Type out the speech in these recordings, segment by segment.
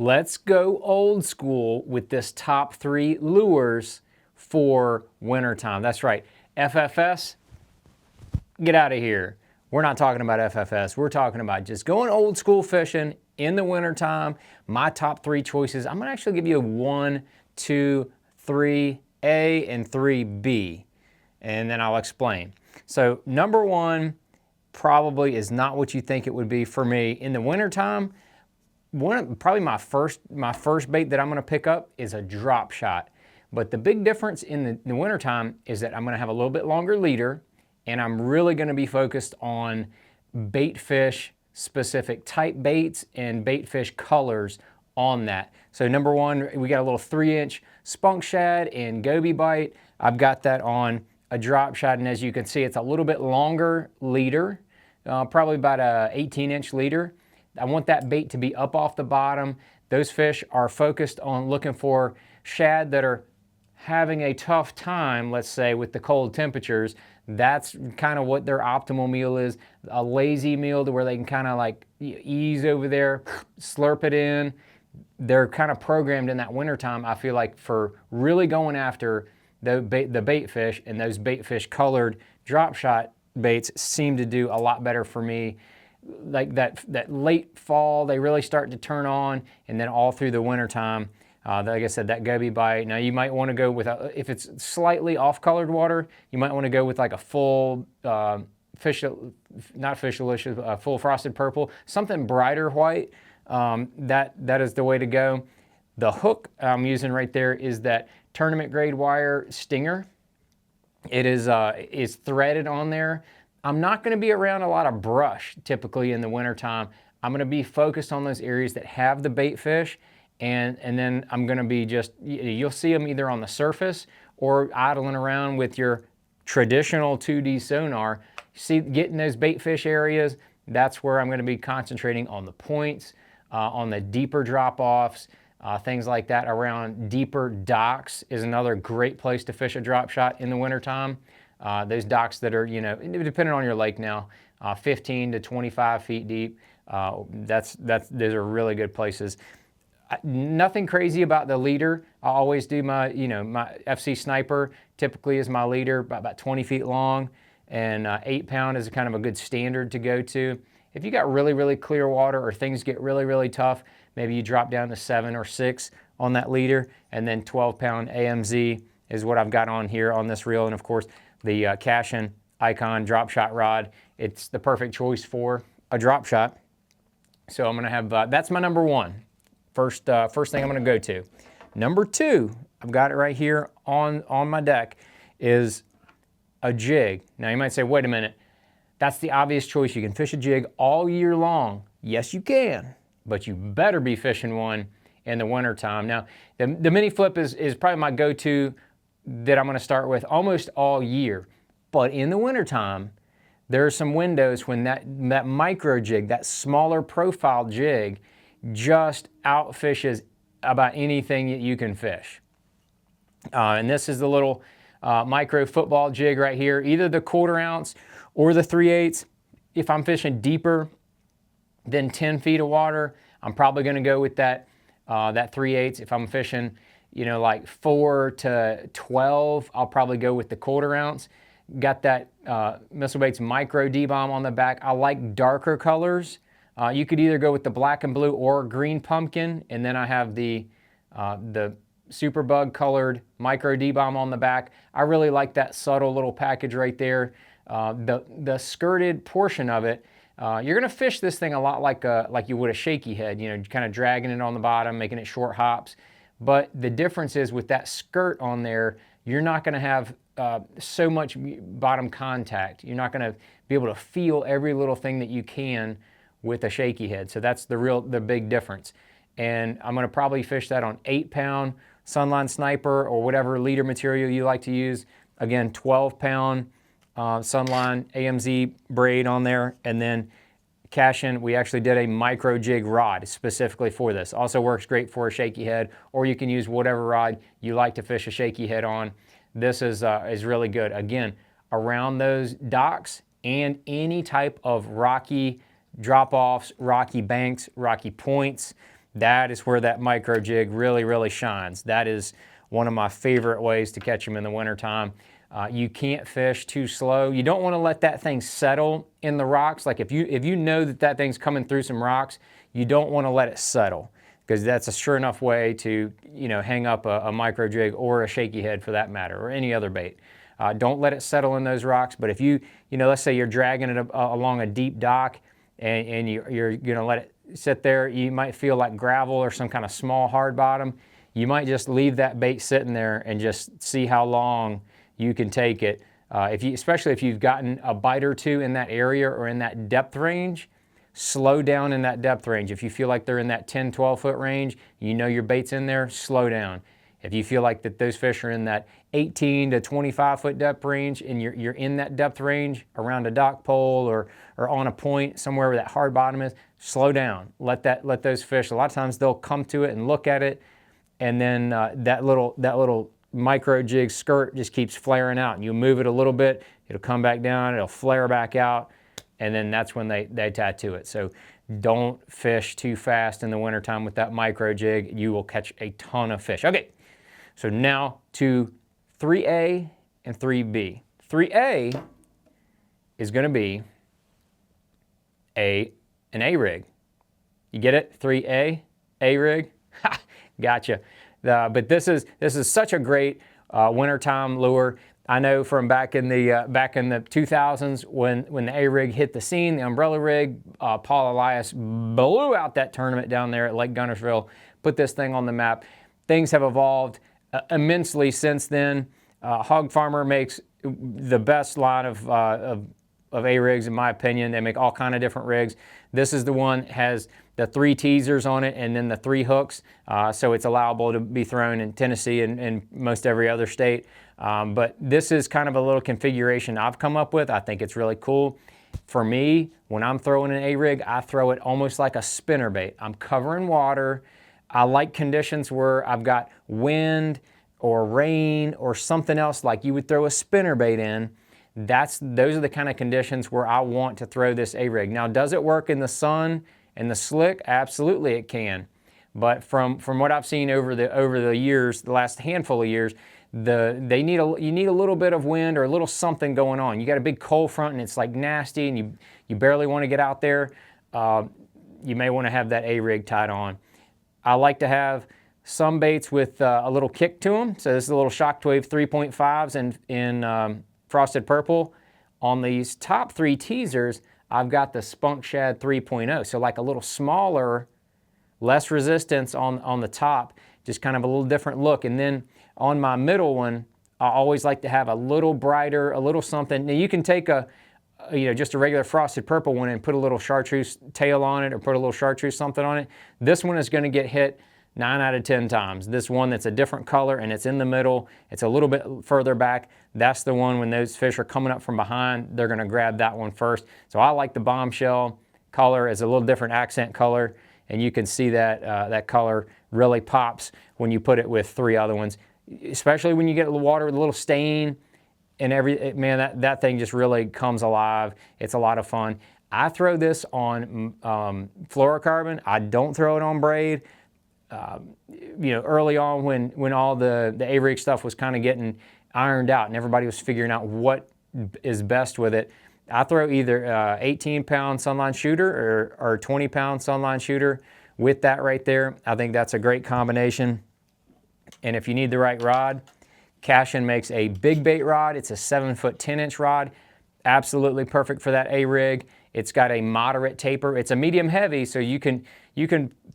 Let's go old school with this top 3 lures for wintertime. That's right, FFS, get out of here. We're not talking about FFS. We're talking about just going old school fishing in the wintertime. My top 3 choices. I'm gonna actually give you a 1, 2, 3A and 3B, and then I'll explain. So number 1 probably is not what you think it would be for me. In the wintertime, probably my first bait that I'm gonna pick up is a drop shot. But the big difference in the wintertime is that I'm gonna have a little bit longer leader, and I'm really gonna be focused on bait fish specific type baits and bait fish colors on that. So number 1, we got a little 3-inch spunk shad and goby bite. I've got that on a drop shot, and as you can see, it's a little bit longer leader, probably about a 18-inch leader. I want that bait to be up off the bottom. Those fish are focused on looking for shad that are having a tough time, let's say, with the cold temperatures. That's kind of what their optimal meal is, a lazy meal to where they can kind of like ease over there, slurp it in. They're kind of programmed in that wintertime, I feel like, for really going after the bait fish, and those bait fish colored drop shot baits seem to do a lot better for me. Like that late fall, they really start to turn on, and then all through the wintertime. Like I said, that goby bite. Now you might want to go with, if it's slightly off-colored water, you might want to go with like a full full frosted purple, something brighter white. That is the way to go. The hook I'm using right there is that tournament grade wire stinger. It is threaded on there. I'm not going to be around a lot of brush typically in the wintertime. I'm going to be focused on those areas that have the bait fish. And then I'm gonna be you'll see them either on the surface or idling around with your traditional 2D sonar. See, getting those bait fish areas, that's where I'm gonna be concentrating on the points, on the deeper drop-offs, things like that. Around deeper docks is another great place to fish a drop shot in the wintertime. Those docks that are, depending on your lake now, 15 to 25 feet deep, those are really good places. Nothing crazy about the leader. I always do my FC Sniper typically is my leader, about 20 feet long, and 8 pound is kind of a good standard to go to. If you got really, really clear water or things get really, really tough, maybe you drop down to 7 or 6 on that leader, and then 12 pound AMZ is what I've got on here on this reel. And of course, the Cashin Icon drop shot rod. It's the perfect choice for a drop shot. So I'm gonna have, that's my number 1. First thing I'm gonna go to. Number 2, I've got it right here on my deck, is a jig. Now you might say, wait a minute, that's the obvious choice. You can fish a jig all year long. Yes, you can, but you better be fishing one in the wintertime. Now, the mini flip is probably my go-to that I'm gonna start with almost all year. But in the wintertime, there are some windows when that micro jig, that smaller profile jig, just outfishes about anything that you can fish. And this is the little micro football jig right here, either the 1/4 ounce or the 3/8. If I'm fishing deeper than 10 feet of water, I'm probably gonna go with that 3/8. If I'm fishing, like 4 to 12, I'll probably go with the 1/4 ounce. Got that Missile Baits Micro D-Bomb on the back. I like darker colors. You could either go with the black and blue or green pumpkin, and then I have the Superbug colored Micro D-Bomb on the back. I really like that subtle little package right there. The skirted portion of it, you're gonna fish this thing a lot like you would a shaky head, kind of dragging it on the bottom, making it short hops. But the difference is with that skirt on there, you're not gonna have so much bottom contact. You're not gonna be able to feel every little thing that you can with a shaky head. So that's the big difference. And I'm gonna probably fish that on 8 pound Sunline Sniper or whatever leader material you like to use. Again, 12 pound Sunline AMZ braid on there. And then Cashin, we actually did a micro jig rod specifically for this. Also works great for a shaky head, or you can use whatever rod you like to fish a shaky head on. This is really good. Again, around those docks and any type of rocky drop-offs, rocky banks, rocky points. that is where that micro jig really, really shines. That is one of my favorite ways to catch them in the wintertime. You can't fish too slow. You don't want to let that thing settle in the rocks. Like if you know that that thing's coming through some rocks, you don't want to let it settle, because that's a sure enough way to, you know, hang up a micro jig or a shaky head for that matter, or any other bait. Don't let it settle in those rocks. But if you know, let's say you're dragging it along a deep dock and you're gonna let it sit there, you might feel like gravel or some kind of small hard bottom. You might just leave that bait sitting there and just see how long you can take it. Especially if you've gotten a bite or two in that area or in that depth range, slow down in that depth range. If you feel like they're in that 10, 12 foot range, you know your bait's in there, slow down. If you feel like that those fish are in that 18 to 25 foot depth range and you're in that depth range around a dock pole or on a point somewhere where that hard bottom is, slow down. Let those fish, a lot of times they'll come to it and look at it, and then that little micro jig skirt just keeps flaring out, and you move it a little bit, it'll come back down, it'll flare back out, and then that's when they tattoo it. So don't fish too fast in the wintertime with that micro jig. You will catch a ton of fish. Okay, so now to 3A and 3B. 3A is going to be an A-rig. You get it? 3A, A-rig? Ha! Gotcha. But this is such a great wintertime lure. I know from back in the 2000s when the A-rig hit the scene, the umbrella rig, Paul Elias blew out that tournament down there at Lake Guntersville, put this thing on the map. Things have evolved immensely since then. Hog Farmer makes the best line of A-rigs, in my opinion. They make all kind of different rigs. This is the one that has the 3 teasers on it and then the 3 hooks, so it's allowable to be thrown in Tennessee and most every other state. But this is kind of a little configuration I've come up with. I think it's really cool. For me, when I'm throwing an A-rig, I throw it almost like a spinnerbait. I'm covering water. I like conditions where I've got wind or rain or something else like you would throw a spinnerbait in. Those are the kind of conditions where I want to throw this A-rig. Now, does it work in the sun and the slick? Absolutely it can. But from what I've seen over the years, the last handful of years, you need a little bit of wind or a little something going on. You got a big cold front and it's like nasty and you barely want to get out there. You may want to have that A-rig tied on. I like to have some baits with a little kick to them. So this is a little Shockwave 3.5s in Frosted Purple. On these top 3 teasers, I've got the Spunk Shad 3.0. So like a little smaller, less resistance on the top, just kind of a little different look. And then on my middle one, I always like to have a little brighter, a little something. Now you can take just a regular Frosted Purple one and put a little chartreuse tail on it or put a little chartreuse something on it. This one is going to get hit 9 out of 10 times. This one that's a different color and it's in the middle, it's a little bit further back, that's the one when those fish are coming up from behind, they're going to grab that one first. So I like the bombshell color as a little different accent color, and you can see that that color really pops when you put it with 3 other ones, especially when you get the water with a little stain and man, that thing just really comes alive. It's a lot of fun. I throw this on fluorocarbon. I don't throw it on braid. Early on when all the A-rig stuff was kind of getting ironed out and everybody was figuring out what is best with it, I throw either 18-pound sunline shooter or 20-pound sunline shooter with that right there. I think that's a great combination. And if you need the right rod, Cashin makes a big bait rod. It's a 7-foot 10-inch rod. Absolutely perfect for that A-rig. It's got a moderate taper. It's a medium heavy, so you can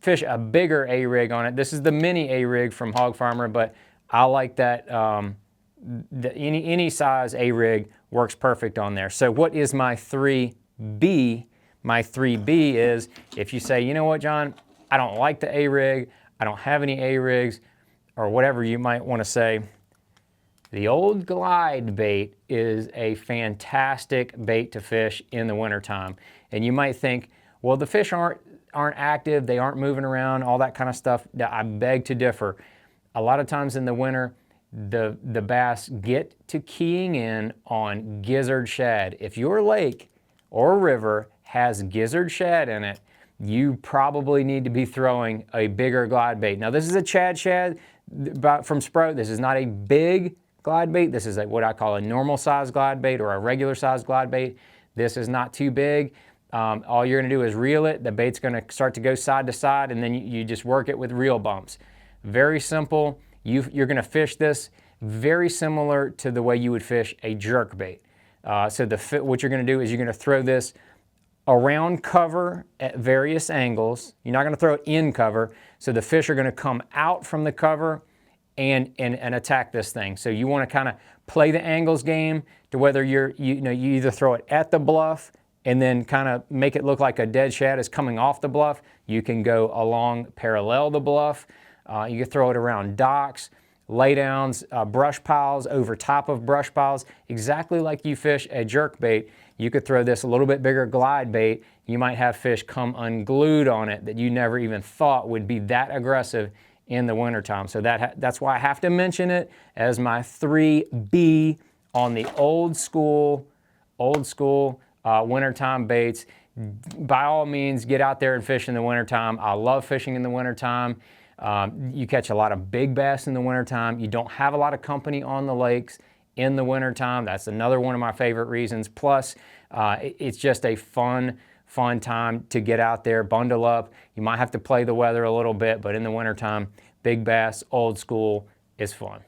fish a bigger A-rig on it. This is the mini A-rig from Hog Farmer, but I like that any size A-rig works perfect on there. So what is my 3B? My 3B is, if you say, you know what, John, I don't like the A-rig, I don't have any A-rigs, or whatever you might want to say, the old glide bait is a fantastic bait to fish in the wintertime. And you might think, well, the fish aren't active, they aren't moving around, all that kind of stuff. I beg to differ. A lot of times in the winter, the bass get to keying in on gizzard shad. If your lake or river has gizzard shad in it, you probably need to be throwing a bigger glide bait. Now this is a Chad Shad from Sprout. This is not a big glide bait. This is what I call a normal size glide bait or a regular size glide bait. This is not too big. All you're gonna do is reel it. The bait's gonna start to go side to side, and then you just work it with reel bumps. Very simple. You're gonna fish this very similar to the way you would fish a jerk bait. So what you're gonna do is you're gonna throw this around cover at various angles. You're not gonna throw it in cover. So the fish are gonna come out from the cover and attack this thing. So you wanna kind of play the angles game to whether you either throw it at the bluff and then kind of make it look like a dead shad is coming off the bluff. You can go along parallel the bluff. You can throw it around docks, laydowns, brush piles, over top of brush piles, exactly like you fish a jerk bait. You could throw this a little bit bigger glide bait. You might have fish come unglued on it that you never even thought would be that aggressive in the wintertime. So that's why I have to mention it as my 3B on the old school wintertime baits. By all means, get out there and fish in the wintertime. I love fishing in the wintertime. You catch a lot of big bass in the wintertime. You don't have a lot of company on the lakes in the wintertime. That's another one of my favorite reasons. Plus, it's just a fun time to get out there, bundle up. You might have to play the weather a little bit, but in the wintertime, big bass, old school is fun.